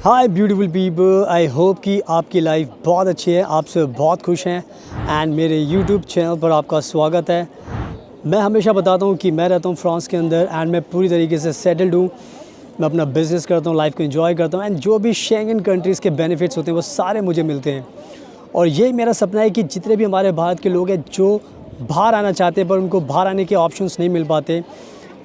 Hi beautiful people, I hope कि आपकी life बहुत अच्छी है, आप सब बहुत खुश हैं एंड मेरे यूट्यूब चैनल पर आपका स्वागत है। मैं हमेशा बताता हूँ कि मैं रहता हूँ फ्रांस के अंदर एंड मैं पूरी तरीके से सेटल्ड हूँ। मैं अपना बिज़नेस करता हूँ, लाइफ को एंजॉय करता हूँ एंड जो भी शेंगन कंट्रीज़ के बेनिफिट्स होते हैं वो सारे मुझे मिलते हैं। और यही मेरा सपना है कि जितने भी हमारे भारत के लोग हैं जो बाहर आना चाहते हैं पर उनको बाहर आने के ऑप्शंस नहीं मिल पाते,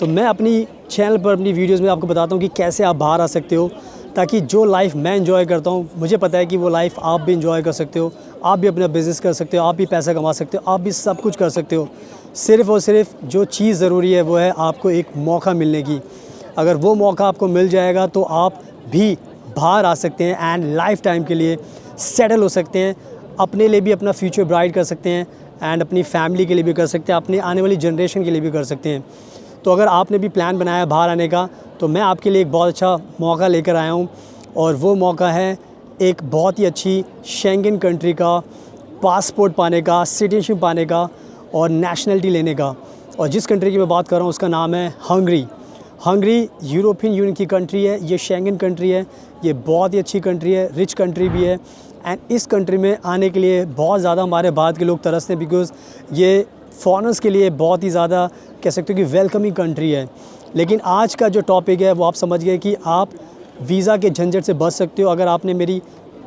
तो मैं अपनी चैनल पर अपनी वीडियोज़ में आपको बताता हूँ कि कैसे आप बाहर आ सकते हो, ताकि जो लाइफ मैं एंजॉय करता हूँ मुझे पता है कि वो लाइफ आप भी एंजॉय कर सकते हो, आप भी अपना बिज़नेस कर सकते हो, आप भी पैसा कमा सकते हो, आप भी सब कुछ कर सकते हो। सिर्फ़ और सिर्फ जो चीज़ ज़रूरी है वो है आपको एक मौका मिलने की। अगर वो मौका आपको मिल जाएगा तो आप भी बाहर आ सकते हैं एंड लाइफ टाइम के लिए सेटल हो सकते हैं, अपने लिए भी अपना फ्यूचर ब्राइट कर सकते हैं एंड अपनी फैमिली के लिए भी कर सकते हैं, अपने आने वाली जनरेशन के लिए भी कर सकते हैं। तो अगर आपने भी प्लान बनाया बाहर आने का तो मैं आपके लिए एक बहुत अच्छा मौका लेकर आया हूँ और वो मौका है एक बहुत ही अच्छी शेंगन कंट्री का पासपोर्ट पाने का, सिटीजनशिप पाने का और नेशनलिटी लेने का। और जिस कंट्री की मैं बात कर रहा हूँ उसका नाम है हंगरी। हंगरी यूरोपियन यूनियन की कंट्री है, ये शेंगन कंट्री है, ये बहुत ही अच्छी कंट्री है, रिच कंट्री भी है एंड इस कंट्री में आने के लिए बहुत ज़्यादा हमारे भारत के लोग तरसते हैं बिकॉज़ ये फॉरेनर्स के लिए बहुत ही ज़्यादा कह सकते हो कि वेलकमिंग कंट्री है। लेकिन आज का जो टॉपिक है वो आप समझ गए कि आप वीज़ा के झंझट से बच सकते हो। अगर आपने मेरी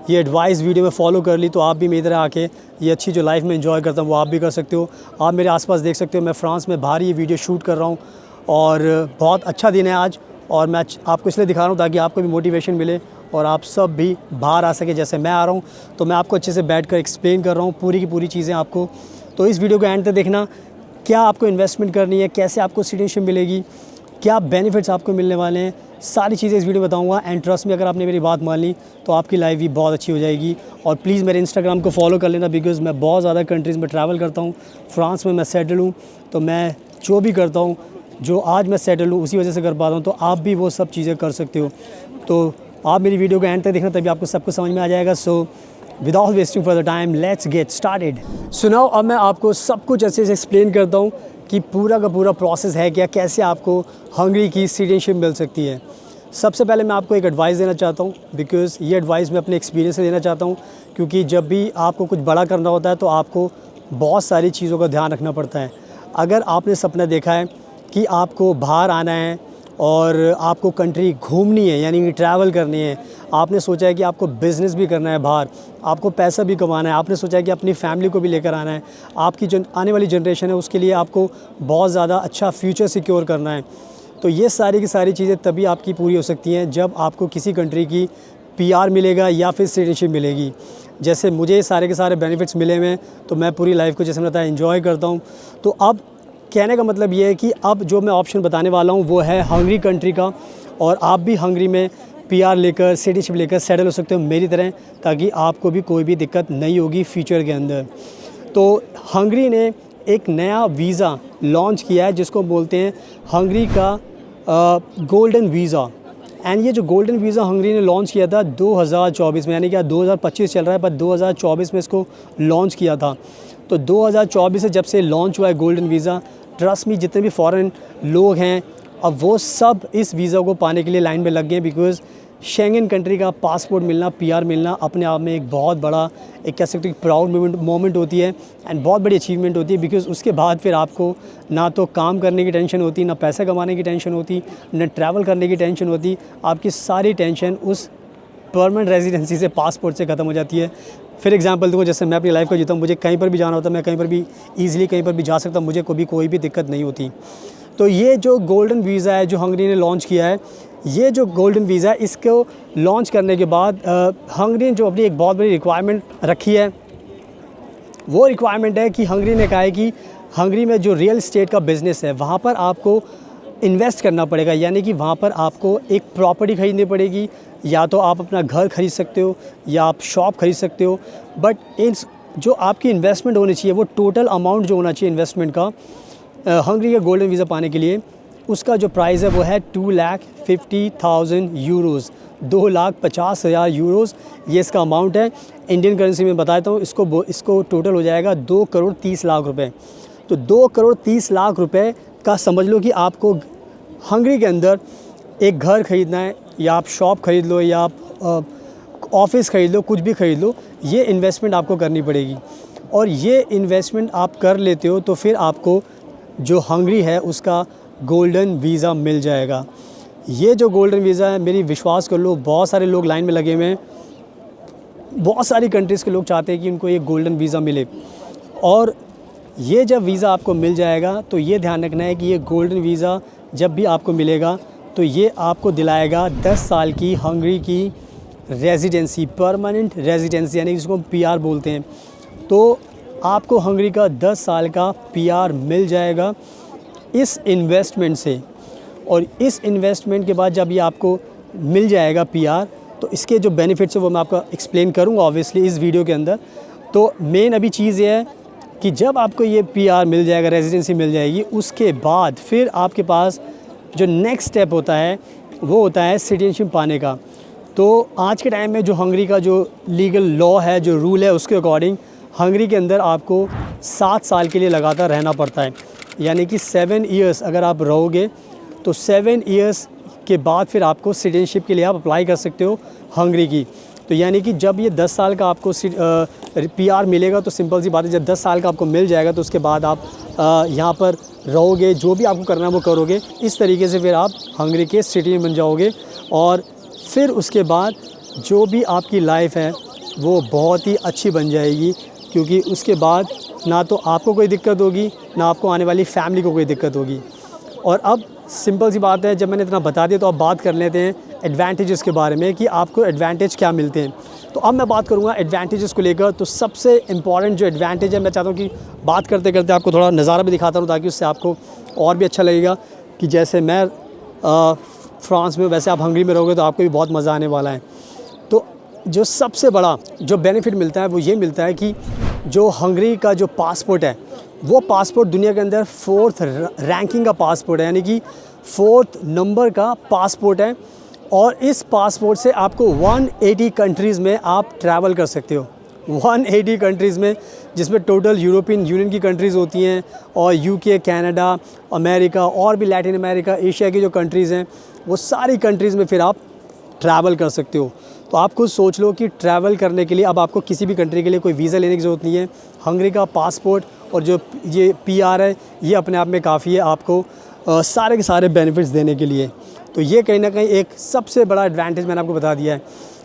ये एडवाइस वीडियो में फॉलो कर ली तो आप भी मेरी तरह आके ये अच्छी जो लाइफ में एंजॉय करता हूँ वो आप भी कर सकते हो। आप मेरे आसपास देख सकते हो, मैं फ्रांस में बाहर ये वीडियो शूट कर रहा हूँ और बहुत अच्छा दिन है आज। और मैं आपको इसलिए दिखा रहा हूँ ताकि आपको भी मोटिवेशन मिले और आप सब भी बाहर आ सके जैसे मैं आ रहा हूँ। तो मैं आपको अच्छे से बैठ कर एक्सप्लेन कर रहा हूँ पूरी की पूरी चीज़ें आपको। तो इस वीडियो को एंड तक देखना, क्या आपको इन्वेस्टमेंट करनी है, कैसे आपको सिटीजनशिप मिलेगी, क्या बेनिफिट्स आपको मिलने वाले हैं, सारी चीज़ें इस वीडियो में बताऊंगा। एंड ट्रस्ट में अगर आपने मेरी बात मान ली तो आपकी लाइफ भी बहुत अच्छी हो जाएगी। और प्लीज़ मेरे इंस्टाग्राम को फॉलो कर लेना बिकॉज़ मैं बहुत ज़्यादा कंट्रीज़ में ट्रैवल करता हूँ। फ्रांस में मैं सेटल हूँ तो मैं जो भी करता हूँ, जो आज मैं सेटल हूँ उसी वजह से कर पाता हूँ, तो आप भी वो सब चीज़ें कर सकते हो। तो आप मेरी वीडियो को एंड तक देखना तभी आपको सब कुछ समझ में आ जाएगा। So without wasting for the time let's get started. सुनाओ, अब मैं आपको सब कुछ अच्छे से एक्सप्लेन करता हूँ कि पूरा का पूरा प्रोसेस है क्या, कैसे आपको हंगरी की सिटीजनशिप मिल सकती है। सबसे पहले मैं आपको एक एडवाइस देना चाहता हूँ बिकॉज़ ये एडवाइस मैं अपने एक्सपीरियंस से देना चाहता हूँ, क्योंकि जब भी आपको कुछ बड़ा करना होता है तो आपको बहुत सारी चीज़ों का ध्यान रखना पड़ता है। अगर आपने सपना देखा है कि आपको बाहर आना है और आपको कंट्री घूमनी है यानी कि ट्रैवल करनी है, आपने सोचा है कि आपको बिज़नेस भी करना है बाहर, आपको पैसा भी कमाना है, आपने सोचा है कि अपनी फैमिली को भी लेकर आना है, आपकी जो आने वाली जनरेशन है उसके लिए आपको बहुत ज़्यादा अच्छा फ्यूचर सिक्योर करना है, तो ये सारी की सारी चीज़ें तभी आपकी पूरी हो सकती हैं जब आपको किसी कंट्री की PR मिलेगा या फिर सिटीजनशिप मिलेगी। जैसे मुझे सारे के सारे बेनिफिट्स मिले हुए हैं तो मैं पूरी लाइफ को जैसे मैंने बताया एंजॉय करता हूँ। तो अब कहने का मतलब ये है कि अब जो मैं ऑप्शन बताने वाला हूँ वो है हंगरी कंट्री का, और आप भी हंगरी में PR लेकर सिटीजनशिप लेकर सेटल हो सकते हो मेरी तरह, ताकि आपको भी कोई भी दिक्कत नहीं होगी फ्यूचर के अंदर। तो हंगरी ने एक नया वीज़ा लॉन्च किया है जिसको बोलते हैं हंगरी का गोल्डन वीज़ा। एंड ये जो गोल्डन वीज़ा हंगरी ने लॉन्च किया था 2024 में, यानी कि 2025 चल रहा है पर 2024 में इसको लॉन्च किया था। तो 2024 से जब से लॉन्च हुआ है गोल्डन वीज़ा, ट्रस्ट मी जितने भी फॉरेन लोग हैं अब वो सब इस वीज़ा को पाने के लिए लाइन में लग गए हैं बिकॉज़ शेंगन कंट्री का पासपोर्ट मिलना, PR मिलना अपने आप में एक बहुत बड़ा, एक कह सकते हो प्राउड मोमेंट होती है एंड बहुत बड़ी अचीवमेंट होती है बिकॉज़ उसके बाद फिर आपको ना तो काम करने की टेंशन होती, ना पैसा कमाने की टेंशन होती, ना ट्रैवल करने की टेंशन होती। आपकी सारी टेंशन उस परमानेंट रेजिडेंसी से, पासपोर्ट से ख़त्म हो जाती है। फिर एग्जांपल देखो, जैसे मैं अपनी लाइफ को जीता हूँ, मुझे कहीं पर भी जाना होता है मैं कहीं पर भी ईज़िली कहीं पर भी जा सकता हूँ, मुझे कोई भी दिक्कत नहीं होती। तो ये जो गोल्डन वीज़ा है जो हंगरी ने लॉन्च किया है, ये जो गोल्डन वीज़ा है इसको लॉन्च करने के बाद हंगरी ने जो अपनी एक बहुत बड़ी रिक्वायरमेंट रखी है वो रिक्वायरमेंट है कि हंगरी ने कहा है कि हंगरी में जो रियल इस्टेट का बिज़नेस है वहाँ पर आपको इन्वेस्ट करना पड़ेगा, यानी कि वहाँ पर आपको एक प्रॉपर्टी ख़रीदनी पड़ेगी, या तो आप अपना घर खरीद सकते हो या आप शॉप खरीद सकते हो। बट इन जो आपकी इन्वेस्टमेंट होनी चाहिए वो टोटल अमाउंट जो होना चाहिए इन्वेस्टमेंट का हंगरी का गोल्डन वीज़ा पाने के लिए, उसका जो प्राइस है वो है 2,50,000 यूरोज़, 2,50,000 यूरोज़ ये इसका अमाउंट है। इंडियन करेंसी में बताता हूँ, इसको टोटल हो जाएगा 2,30,00,000 रुपये। तो 2,30,00,000 रुपये का समझ लो कि आपको हंगरी के अंदर एक घर ख़रीदना है, या आप शॉप ख़रीद लो, या आप ऑफ़िस ख़रीद लो, कुछ भी ख़रीद लो, ये इन्वेस्टमेंट आपको करनी पड़ेगी। और ये इन्वेस्टमेंट आप कर लेते हो तो फिर आपको जो हंगरी है उसका गोल्डन वीज़ा मिल जाएगा। ये जो गोल्डन वीज़ा है, मेरी विश्वास कर लो, बहुत सारे लोग लाइन में लगे हुए हैं, बहुत सारी कंट्रीज़ के लोग चाहते हैं कि उनको ये गोल्डन वीज़ा मिले। और ये जब वीज़ा आपको मिल जाएगा तो ये ध्यान रखना है कि ये गोल्डन वीज़ा जब भी आपको मिलेगा तो ये आपको दिलाएगा 10 साल की हंगरी की रेजिडेंसी, परमानेंट रेजिडेंसी, यानी जिसको हम पीआर बोलते हैं। तो आपको हंगरी का 10 साल का पीआर मिल जाएगा इस इन्वेस्टमेंट से। और इस इन्वेस्टमेंट के बाद जब ये आपको मिल जाएगा पीआर, तो इसके जो बेनिफिट्स है वो मैं आपको एक्सप्लेन करूँगा ऑब्वियसली इस वीडियो के अंदर। तो मेन अभी चीज़ ये है कि जब आपको ये पीआर मिल जाएगा, रेजिडेंसी मिल जाएगी, उसके बाद फिर आपके पास जो नेक्स्ट स्टेप होता है वो होता है सिटीजनशिप पाने का। तो आज के टाइम में जो हंगरी का जो लीगल लॉ है, जो रूल है, उसके अकॉर्डिंग हंगरी के अंदर आपको 7 साल के लिए लगातार रहना पड़ता है, यानी कि 7 ईयर्स अगर आप रहोगे तो 7 ईयर्स के बाद फिर आपको सिटीजनशिप के लिए आप अप्लाई कर सकते हो हंगरी की। तो यानी कि जब ये 10 साल का आपको पीआर मिलेगा तो सिंपल सी बात है, जब 10 साल का आपको मिल जाएगा तो उसके बाद आप यहाँ पर रहोगे, जो भी आपको करना है वो करोगे। इस तरीके से फिर आप हंगरी के सिटीजन बन जाओगे। और फिर उसके बाद जो भी आपकी लाइफ है वो बहुत ही अच्छी बन जाएगी, क्योंकि उसके बाद ना तो आपको कोई दिक्कत होगी, ना आपको आने वाली फैमिली को कोई दिक्कत होगी। और अब सिंपल सी बात है, जब मैंने इतना बता दिया तो अब बात कर लेते हैं एडवांटेजेस के बारे में कि आपको एडवांटेज क्या मिलते हैं। तो अब मैं बात करूँगा एडवांटेजेस को लेकर। तो सबसे इम्पॉर्टेंट जो एडवांटेज है, मैं चाहता हूँ कि बात करते करते आपको थोड़ा नज़ारा भी दिखाता हूँ, ताकि उससे आपको और भी अच्छा लगेगा कि जैसे मैं फ्रांस में, वैसे आप हंगरी में रहोगे तो आपको भी बहुत मज़ा आने वाला है। तो जो सबसे बड़ा जो बेनिफिट मिलता है वो ये मिलता है कि जो हंगरी का जो पासपोर्ट है वो पासपोर्ट दुनिया के अंदर 4th रैंकिंग का पासपोर्ट है, यानी कि 4th नंबर का पासपोर्ट है। और इस पासपोर्ट से आपको 180 कंट्रीज़ में आप ट्रैवल कर सकते हो, 180 कंट्रीज़ में, जिसमें टोटल यूरोपियन यूनियन की कंट्रीज़ होती हैं, और यूके, कनाडा, अमेरिका और भी लैटिन अमेरिका, एशिया की जो कंट्रीज़ हैं वो सारी कंट्रीज़ में फिर आप ट्रैवल कर सकते हो। तो आप खुद सोच लो कि ट्रैवल करने के लिए अब आपको किसी भी कंट्री के लिए कोई वीज़ा लेने की ज़रूरत नहीं है। हंगरी का पासपोर्ट और जो ये पीआर है ये अपने आप में काफ़ी है आपको सारे के सारे बेनिफिट्स देने के लिए। तो ये कहीं ना कहीं एक सबसे बड़ा एडवांटेज मैंने आपको बता दिया है।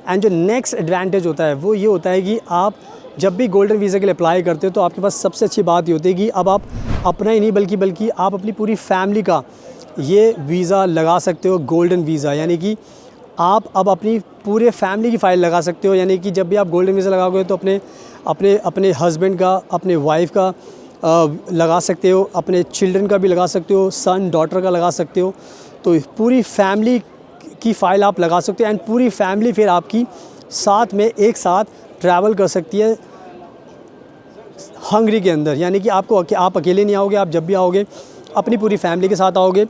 एंड जो नेक्स्ट एडवांटेज होता है वो ये होता है कि आप जब भी गोल्डन वीज़ा के लिए अप्लाई करते हो तो आपके पास सबसे अच्छी बात ये होती है कि अब आप अपना ही नहीं बल्कि आप अपनी पूरी फैमिली का ये वीज़ा लगा सकते हो, गोल्डन वीज़ा। यानी कि आप अब अपनी पूरे फैमिली की फ़ाइल लगा सकते हो, यानी कि जब भी आप गोल्डन वीज़ा लगाओगे तो अपने हस्बैंड का, अपने वाइफ का लगा सकते हो, अपने चिल्ड्रन का भी लगा सकते हो, सन डॉटर का लगा सकते हो। तो पूरी फैमिली की फ़ाइल आप लगा सकते हो, एंड पूरी फैमिली फिर आपकी साथ में एक साथ ट्रैवल कर सकती है हंगरी के अंदर। यानी कि आप अकेले नहीं आओगे, आप जब भी आओगे अपनी पूरी फैमिली के साथ आओगे,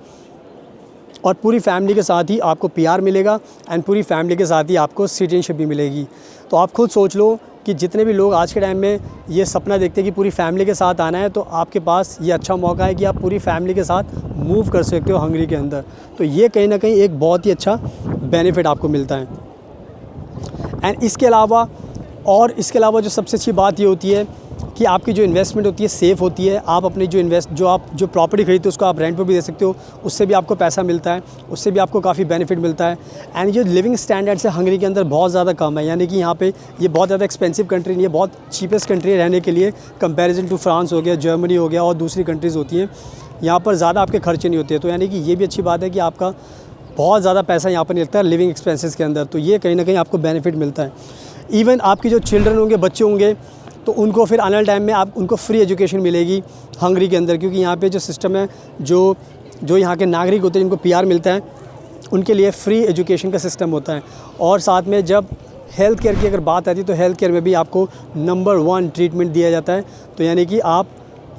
और पूरी फैमिली के साथ ही आपको पीआर मिलेगा, एंड पूरी फैमिली के साथ ही आपको सिटीजनशिप भी मिलेगी। तो आप खुद सोच लो कि जितने भी लोग आज के टाइम में ये सपना देखते हैं कि पूरी फैमिली के साथ आना है, तो आपके पास ये अच्छा मौका है कि आप पूरी फैमिली के साथ मूव कर सकते हो हंगरी के अंदर। तो ये कहीं ना कहीं एक बहुत ही अच्छा बेनिफिट आपको मिलता है। एंड इसके अलावा जो सबसे अच्छी बात ये होती है कि आपकी जो इन्वेस्टमेंट होती है सेफ़ होती है। आप अपनी जो प्रॉपर्टी खरीदते हो उसको आप रेंट पर भी दे सकते हो, उससे भी आपको पैसा मिलता है, उससे भी आपको काफ़ी बेनिफिट मिलता है। एंड जो लिविंग स्टैंडर्ड्स है हंगरी के अंदर बहुत ज़्यादा कम है, यानी कि यहाँ पे ये बहुत ज़्यादा एक्सपेंसिव कंट्री नहीं है, बहुत चीपेस्ट कंट्री है रहने के लिए, कंपैरिजन टू फ्रांस हो गया, जर्मनी हो गया और दूसरी कंट्रीज़ होती हैं। यहाँ पर ज़्यादा आपके खर्चे नहीं होते हैं। तो यानी कि ये भी अच्छी बात है कि आपका बहुत ज़्यादा पैसा यहाँ पर नहीं लगता है लिविंग एक्सपेंसेस के अंदर। तो ये कहीं ना कहीं आपको बेनिफिट मिलता है। इवन आपके जो चिल्ड्रन होंगे, बच्चे होंगे, तो उनको फिर आने वाले टाइम में आप उनको फ्री एजुकेशन मिलेगी हंगरी के अंदर, क्योंकि यहाँ पे जो सिस्टम है, जो यहाँ के नागरिक होते हैं जिनको PR मिलता है, उनके लिए फ्री एजुकेशन का सिस्टम होता है। और साथ में जब हेल्थ केयर की अगर बात आती है तो हेल्थ केयर में भी आपको नंबर 1 ट्रीटमेंट दिया जाता है। तो यानी कि आप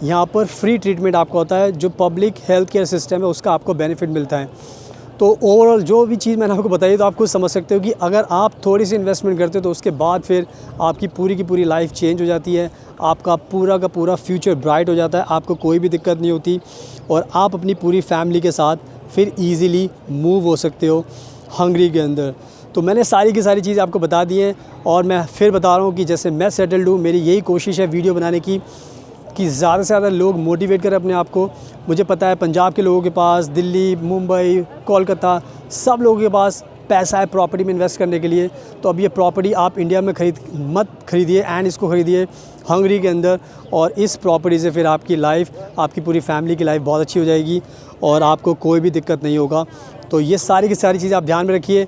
यहाँ पर फ्री ट्रीटमेंट आपका होता है, जो पब्लिक हेल्थ केयर सिस्टम है उसका आपको बेनिफिट मिलता है। तो ओवरऑल जो भी चीज़ मैंने आपको बताई, तो आप खुद समझ सकते हो कि अगर आप थोड़ी सी इन्वेस्टमेंट करते हो तो उसके बाद फिर आपकी पूरी की पूरी लाइफ चेंज हो जाती है, आपका पूरा का पूरा फ्यूचर ब्राइट हो जाता है, आपको कोई भी दिक्कत नहीं होती और आप अपनी पूरी फैमिली के साथ फिर ईज़िली मूव हो सकते हो हंगरी के अंदर। तो मैंने सारी की सारी चीज़ आपको बता दी है और मैं फिर बता रहा हूँ कि जैसे मैं सेटल्ड हूँ, मेरी यही कोशिश है वीडियो बनाने की कि ज़्यादा से ज़्यादा लोग मोटिवेट करें अपने आप को। मुझे पता है पंजाब के लोगों के पास, दिल्ली, मुंबई, कोलकाता, सब लोगों के पास पैसा है प्रॉपर्टी में इन्वेस्ट करने के लिए। तो अब ये प्रॉपर्टी आप इंडिया में मत खरीदिए एंड इसको ख़रीदिए हंगरी के अंदर, और इस प्रॉपर्टी से फिर आपकी लाइफ, आपकी पूरी फैमिली की लाइफ बहुत अच्छी हो जाएगी और आपको कोई भी दिक्कत नहीं होगा। तो ये सारी की सारी चीज़ें आप ध्यान में रखिए,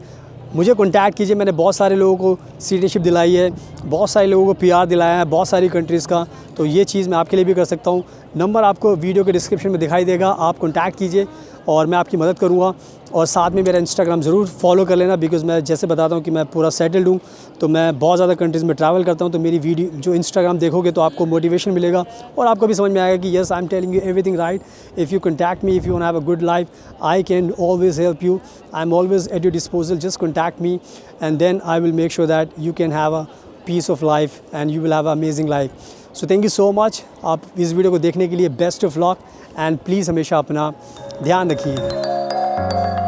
मुझे कॉन्टैक्ट कीजिए। मैंने बहुत सारे लोगों को सिटीजनशिप दिलाई है, बहुत सारे लोगों को PR दिलाया है, बहुत सारी कंट्रीज़ का। तो ये चीज़ मैं आपके लिए भी कर सकता हूँ। नंबर आपको वीडियो के डिस्क्रिप्शन में दिखाई देगा, आप कॉन्टैक्ट कीजिए और मैं आपकी मदद करूँगा। और साथ में मेरा इंस्टाग्राम ज़रूर फॉलो कर लेना, बिकॉज़ मैं जैसे बताता हूँ कि मैं पूरा सेटल्ड हूँ, तो मैं बहुत ज़्यादा कंट्रीज़ में ट्रैवल करता हूँ। तो मेरी वीडियो जो इंस्टाग्राम देखोगे तो आपको मोटिवेशन मिलेगा और आपको भी समझ में आएगा कि yes, I am telling you everything right. If you contact me, if you want have a good life, I can always help you. I am always at your disposal, just contact me and then I will make sure that you can have a peace of life and you will have an amazing life. So thank you so much। आप इस video को देखने के लिए best of luck and please हमेशा अपना ध्यान रखिए।